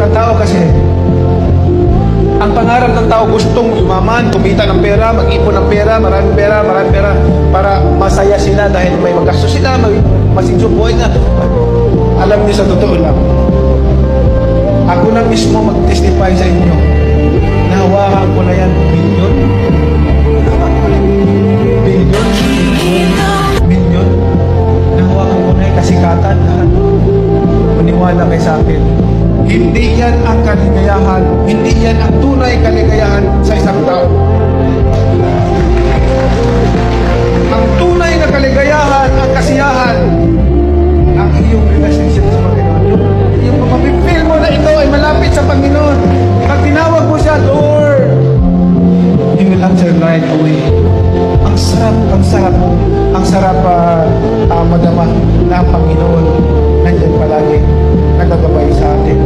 ng tao kasi, ang pangarap ng tao gustong yumaman, kumita ng pera, mag-ipon ng pera, maraming pera, para masaya sila dahil may magastos sila, may masinsyong buhay na. Alam niyo sa totoo lang, ako na mismo mag-testify sa inyo, nahawakan ko na yan, milyon. Milyon. Nahawakan ko na yan, kasikatan, lahat. Maniwala kayo sa akin. Hindi yan ang kaligayahan, hindi yan ang tunay kaligayahan sa isang tao. Ang tunay na kaligayahan, ang kasiyahan, ang iyong relationship sa Panginoon. Yung mapipil mo na ito ay malapit sa Panginoon. Pag tinawag mo siya, Lord, He will answer right away. Ang sarap madama na ang Panginoon nandiyan palagi, nagagabay sa atin.